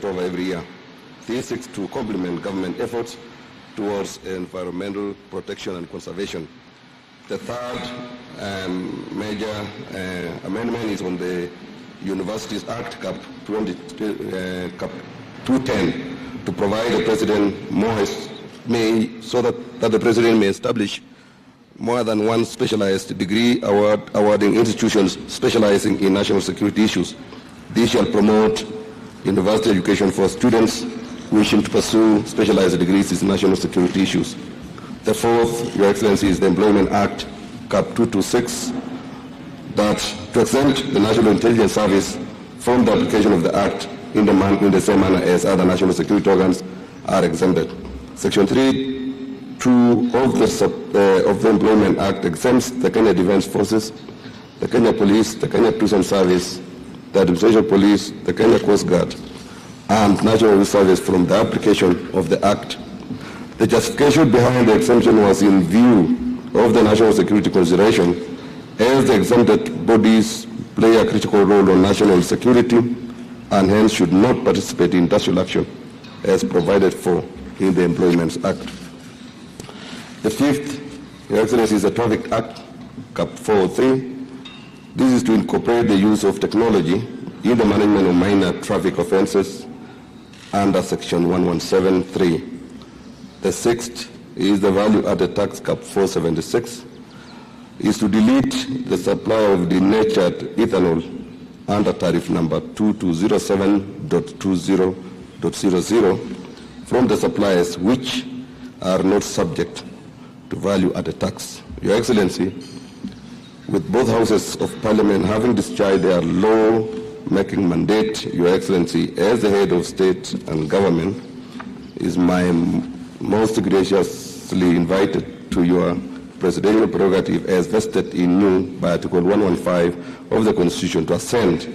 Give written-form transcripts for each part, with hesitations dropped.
October every year. This seeks to complement government efforts towards environmental protection and conservation. The third major amendment is on the Universities Act, Cap 210, to provide the President so that the President may establish more than one specialized degree awarding institutions specializing in national security issues. This shall promote university education for students wishing to pursue specialized degrees in national security issues. The fourth, Your Excellency, is the Employment Act, Cap 226, that to exempt the National Intelligence Service from the application of the Act in the same manner as other national security organs are exempted. Section 3(2) of the Employment Act exempts the Kenya Defence Forces, the Kenya Police, the Kenya Prison Service, the Administration Police, the Kenya Coast Guard, and National Youth Service from the application of the Act. The justification behind the exemption was in view of the national security consideration, as the exempted bodies play a critical role on national security and hence should not participate in industrial action as provided for in the Employment Act. The fifth, Your Excellency, is the Traffic Act, Cap 403. This is to incorporate the use of technology in the management of minor traffic offenses under Section 117(3). The sixth is the Value-Added Tax, Cap 476, is to delete the supply of denatured ethanol under tariff number 2207.20.00 from the suppliers which are not subject to value-added tax. Your Excellency, with both houses of Parliament having discharged their law-making mandate, Your Excellency, as the head of state and government, is my most graciously invited to your presidential prerogative as vested in you by Article 115 of the Constitution to assent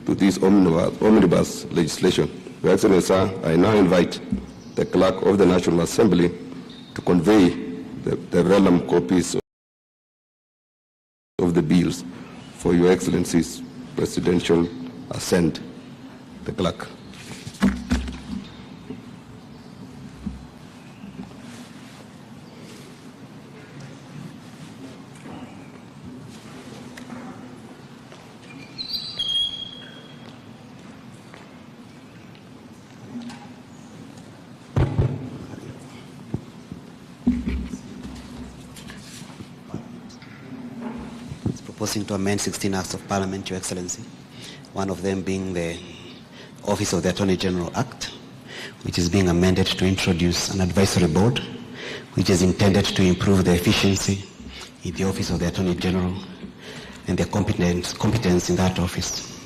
to this omnibus legislation. Your Excellency, sir, I now invite the Clerk of the National Assembly to convey the vellum copies of the bills for Your Excellency's presidential assent. The Clerk. Proposing to amend 16 Acts of Parliament, Your Excellency. One of them being the Office of the Attorney General Act, which is being amended to introduce an advisory board, which is intended to improve the efficiency in the Office of the Attorney General and the competence in that office.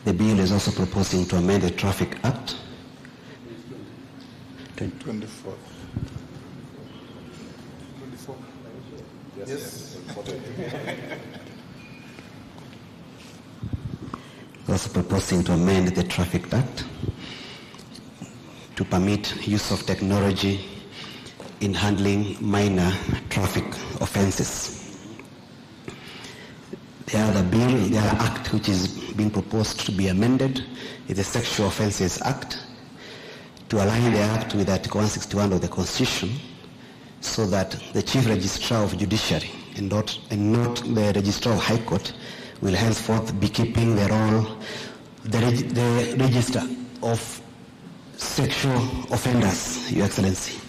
The bill is also proposing to amend the Traffic Act. 24. Yes. Also proposing to amend the Traffic Act to permit use of technology in handling minor traffic offenses. The other act which is being proposed to be amended is the Sexual Offences Act, to align the act with Article 161 of the Constitution, so that the Chief Registrar of Judiciary and not the Registrar of High Court will henceforth be keeping the role, the register of sexual offenders, Your Excellency.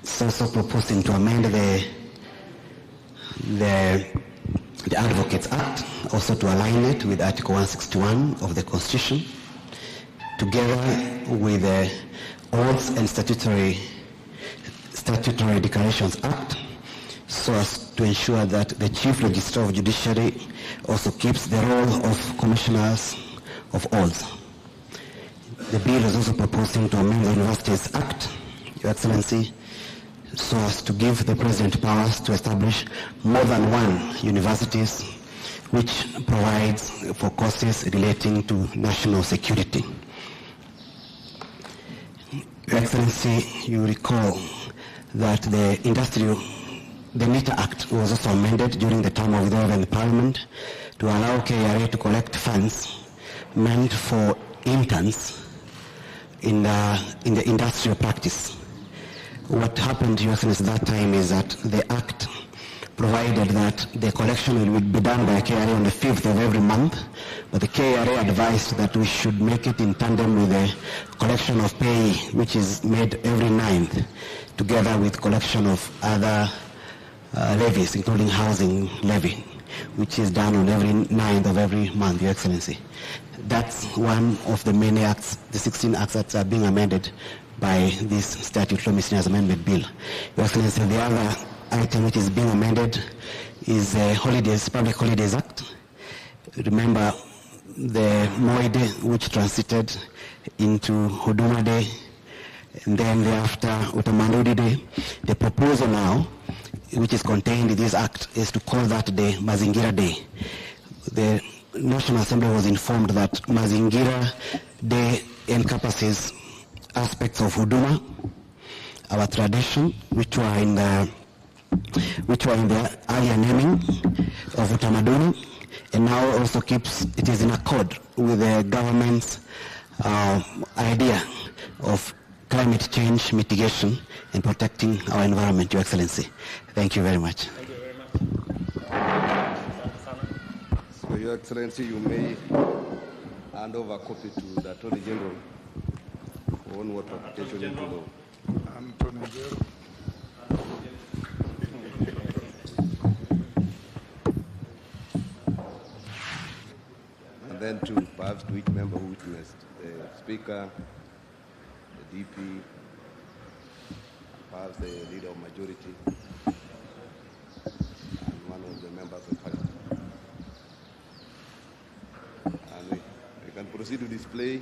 It's also proposing to amend the Advocates Act, also to align it with Article 161 of the Constitution, together with the Oaths and Statutory Declarations Act, so as to ensure that the Chief Registrar of Judiciary also keeps the role of Commissioners of Oaths. The bill is also proposing to amend the Universities Act, Your Excellency, so as to give the President powers to establish more than one universities which provides for courses relating to national security. Your Excellency, you recall that the NITA Act was also amended during the time of the Parliament to allow KRA to collect funds meant for interns in the industrial practice. What happened, Your Excellency, that time is that the Act provided that the collection will be done by KRA on the 5th of every month, but the KRA advised that we should make it in tandem with the collection of pay, which is made every 9th, together with collection of other levies, including housing levy, which is done on every 9th of every month, Your Excellency. That's one of the many acts, the 16 acts that are being amended by this Statute Law Miscellaneous Amendment Bill. Your Excellency, the other item which is being amended is the Public Holidays Act. Remember the Moi Day, which transited into Huduma Day, and then thereafter Utamaduni Day. The proposal now, which is contained in this act, is to call that day Mazingira Day. The National Assembly was informed that Mazingira Day encompasses aspects of Huduma, our tradition, which were in the earlier naming of Utamaduni, and now also it is in accord with the government's idea of climate change mitigation and protecting our environment, Your Excellency. Thank you very much. Thank you very much. So, Your Excellency, you may hand over a copy to the Attorney General for onward application into law. Attorney General. And then perhaps to each member who witnessed, the Speaker, the DP, perhaps the Leader of Majority, and one of the members of Parliament. And we can proceed to display